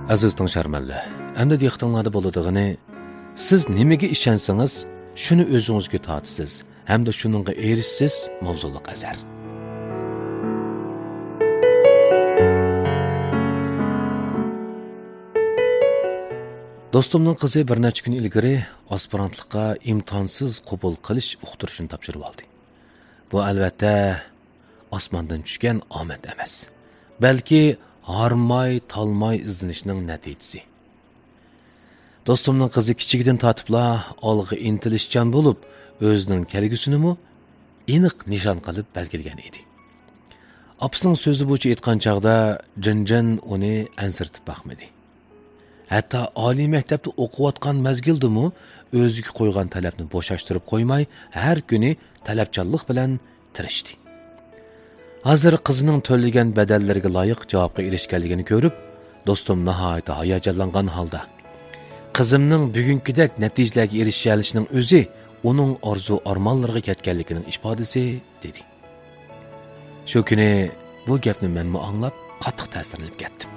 Aziz tingshormanlar, endi diqqatingizda bo'ladiğini, siz nimaga ishonsangiz, shuni o'zingizga tortasiz, hamda shuningga erishsiz mavzuliq asar. Do'stimning qizi bir necha kun ilgari aspirantlikqa imtihonsiz qabul qilish uqtirishini topshirib oldi. Bu albatta osmondan tushgan omad emas, balki harmay, talmay izlanishning natijasi. Do'stimning qizi kichigidan tortibla olg'a intilishchan bo'lib, o'zining kelgusini aniq nishon qilib belgilagan edi. Apasining so'zi bo'yicha aytgan chaqda Jinjin uni ansirtib baxmadi. Hatta oliy maktabda o'qiyotgan mazgildimi o'ziga qo'ygan talabni bo'shashtirib qo'ymay, har kuni talabchanlik bilan tirishdi. Hozir qizining to'lagan badallariga loyiq javobga erishganligini ko'rib, do'stim nihoyat hayajonlangan holda, qizimning bugünkidek natijalarga erishishining o'zi uning orzu-armonlariga yetganligining ifodasi dedi. Shu kuni bu gapni men anglab, qattiq ta'sirlanib ketdim.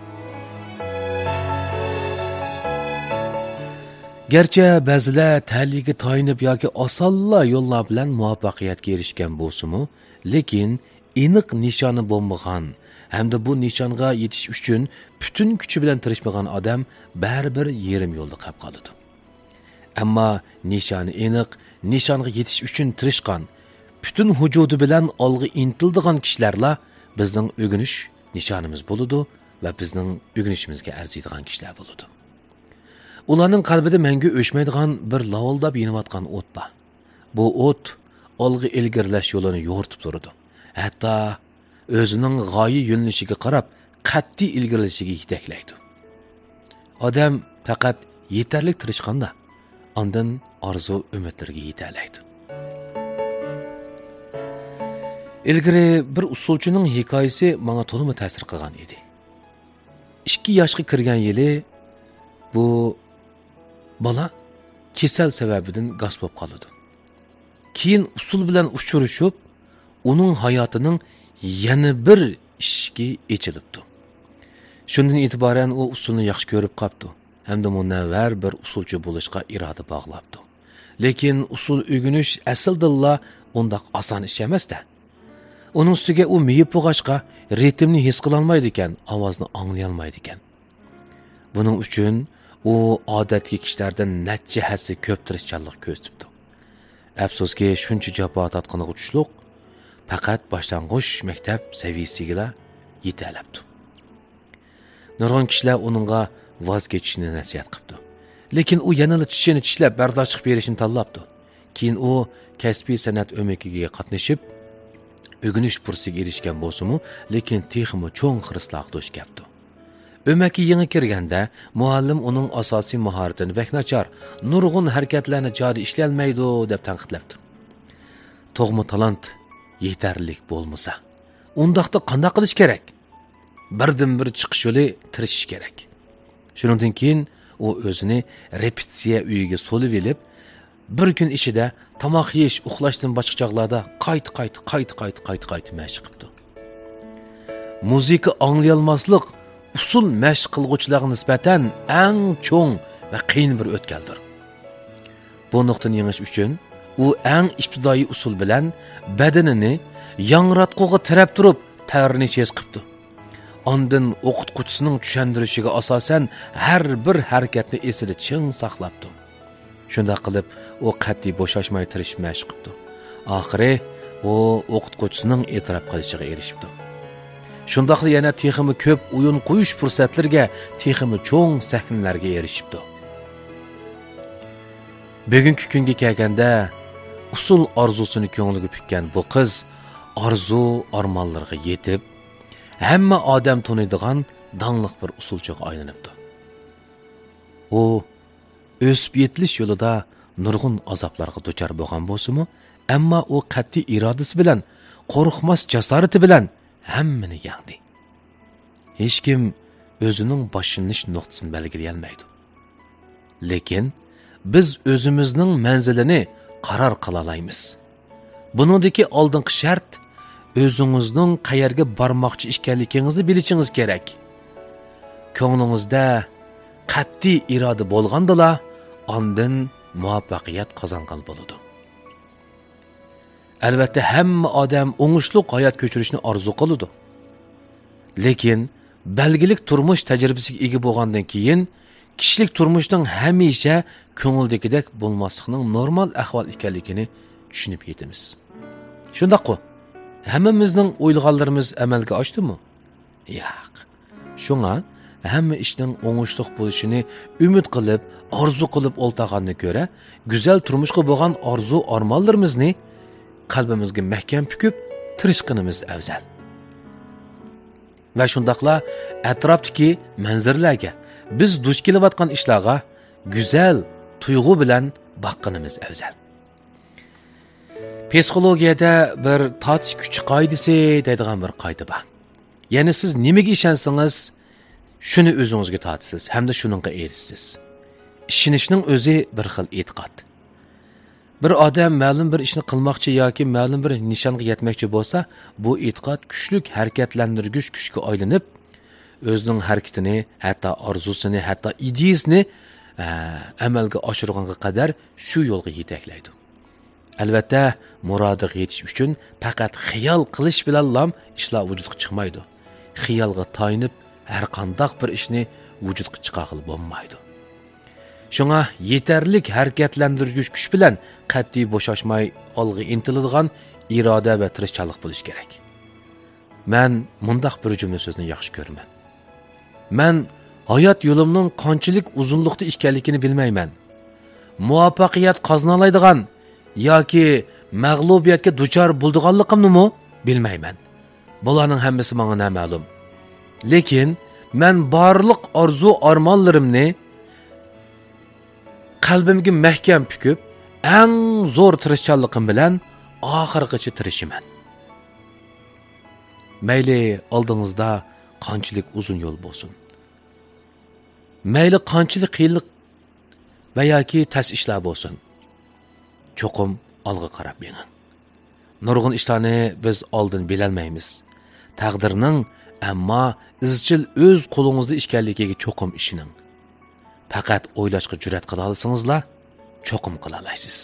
Gerçi ba'zilar ta'liga tayinib yoki osonla yo'llar bilan muvaffaqiyatga erishgan bo'lsa-mu, lekin aniq nishoni bo'lmagan hamda bu nishonga yetish uchun butun kuchi bilan tirishmagan odam baribir yerim yo'lda qolib qoladi. Ammo nishoni aniq, nishonga yetish uchun tirishgan, butun vujudi bilan olg'a intiladigan kishilarla bizning o'g'inish nishonimiz bo'ladi va bizning o'g'inishimizga arziydigan kishilar bo'ladi. Ularning qalbida mangu o'chmaydigan bir lavildab yonayotgan o't bor. Bu o't olg'a ilgirlash yo'lini yo'rtib turadi. Hatto o'zining g'oya yo'nalishiga qarab qat'iy ilgirlashiga yetaklaydi. Odam faqat yetarli tirishganda, ondan orzu umidlarga yetalaydi. Ilgari bir usulchining hikoyasi menga to'liq ta'sir qilgan edi. 2 yoshga kirgan yili bu bola kesal sababidan g'as bo'lib qoladi. Keyin usul bilan uchrashib, uning hayotining yana bir ishga echilibdi. Shundan e'tiboran u usulni yaxshi ko'rib qopti, hamda munavvar bir usulchi bo'lishga iroda bog'labdi. Lekin usul o'rganish aslida undaq oson ish emas-da. Uning ustiga u miyib bo'g'ashqa ritmni his qila olmaydi ekan, ovozni anglay olmaydi ekan. Buning uchun u odatga kishilardan necha hassa ko'p tirishchanlik ko'rsatdi. Afsuski shuncha jafo tatqiniga uchishliq faqat boshlang'ich maktab saviyasiga yetalabdi. Nurg'un kishilar uningga voz kechishni nasihat qildi. Lekin u yanada tishini tishlab bardosh qilib berishni tanlabdi. Keyin u kasbiy san'at o'makiga qatnashib, o'rganish fursatiga erishgan bo'lsa-mu, lekin texmi cho'ng xirislar duch keldi. O'maki yangi kirganda muallim uning asosiy mahoratini beknachar, nurg'un harakatlarni joriy ishlay olmaydi deb tanqidlabdi. Tog'mi talant yetarlik bo'lmasa, undaqda qanday qilish kerak? Birdan-bir chiqish yo'li tirishish kerak. Shundan keyin u o'zini repetitsiya uyiga solib elib, bir kun ishida tomoq yeyish, uxlashdan boshqa chog'larda qayt mashq qildi. Muzika anglay olmaslik usul mashq qilguvchilarga nisbatan eng cho'ng va qiyin bir o'tkaldir. Bu nuqtani yengish uchun u eng ibtidoiy usul bilan badanini yangratquga tirab turib tayyorni chez qildi. Ondan o'qituvchisining tushuntirishiga asosan har bir harakatni esida ching saqlabdi. Shunda qilib u qat'iy bo'shashmay tirish mashq qildi. Oxiri u o'qituvchisining e'tirof qilishiga erishibdi. Shundaqli yana texmi ko'p o'yin qo'yish fursatlarga, texmi cho'ng sahnalarga erishibdi. Bugungi kunga kelganda usul orzusini ko'ngliga pukkan bu qiz orzu armonlarga yetib, hamma odam taniydigan dangliq bir usulchiga aylanibdi. U o'sib yetilish yo'lida nurg'un azoblarga duchor bo'lgan bo'lsa-mu, ammo u qat'iy irodasi bilan, qo'rqmas jasorati bilan hammani yengdi. Hech kim o'zining boshlanish nuqtasini belgilay olmaydi. Lekin biz o'zimizning manzilini qaror qila olamiz. Buningdagi oldingi shart o'zingizning qayerga bormoqchi ekanligingizni bilishingiz kerak. Ko'nglingizda qat'iy iroda bo'lgandala, ondan muvaffaqiyat qozongan bo'ladi. Albatta hamma odam o'ngishli hayot kechirishni orzu qiladi. Lekin belgilik turmush tajribasiga ega bo'lgandan keyin kishilik turmushning hamisha ko'ngildagidek bo'lmasligining normal ahvol ekanligini tushunib yetamiz. Shundaqmi? Hammamizning o'ylaganlarimiz amalga oshdimi? Yo'q. Shunga hamma ishning o'ngishli bo'lishini umid qilib, orzu qilib o'ltaganni ko'ra, go'zal turmushga bo'lgan orzu armonlarimizni qalbimizga mahkam pukib, tirishqinimiz afzal. Va shundaqla atrofdagi manzarlarga, biz duch kelayotgan ishlarga go'zal tuyg'u bilan boqqanimiz afzal. Psixologiyada bir tortish kuchi qoidasi deydigan bir qoida bor. Ya'ni siz nimaga ishonsangiz, shuni o'zingizga tortasiz hamda shuningga erishsiz. Ishonishning o'zi bir xil e'tiqod. Bir odam ma'lum bir ishni qilmoqchi yoki ma'lum bir nishonga yetmoqchi bo'lsa, bu e'tiqod kuchlik harakatlantirgich kuchga aylanib, o'zining harakatini, hatto orzusini, hatto ideyasini amalga oshirganga qadar shu yo'lga yetaklaydi. Albatta, murodiga yetish uchun faqat xiyol qilish bilan ishlar vujudga chiqmaydi. Xiyolga tayinib, har qanday bir ishni vujudga chiqarib bo'lmaydi. Shunga yetarlik harakatlantirgich kuch bilan qat'iy bo'shashmay olg'a intiladigan iroda va tirishchilik bo'lish kerak. Men mundaq bir jumla so'zni yaxshi ko'raman. Men hayot yo'limning qanchalik uzunlikda ekanligini bilmayman. Muvaffaqiyat qozonoladigan yoki mag'lubiyatga duchor bo'lganligimni bilmayman. Bularning hammasi menga noma'lum. Lekin men barliq orzu armonlarimni qalbimga mahkam pukib, eng zo'r tirishchiligim bilan oxirigacha tirishiman. Mayli oldingizda qanchalik uzun yo'l bo'lsin. Mayli qanchalik qiyinlik va yoki tas ishlar bo'lsin. Cho'qim olg'a qarab menging. Nurg'un ishlarni biz oldin bilolmaymiz. Taqdirning ammo izchil o'z qo'lingizda ekanligiga cho'qim ishining. Faqat o'ylashga jur'at qila olsangizlar, cho'qim qila olasiz.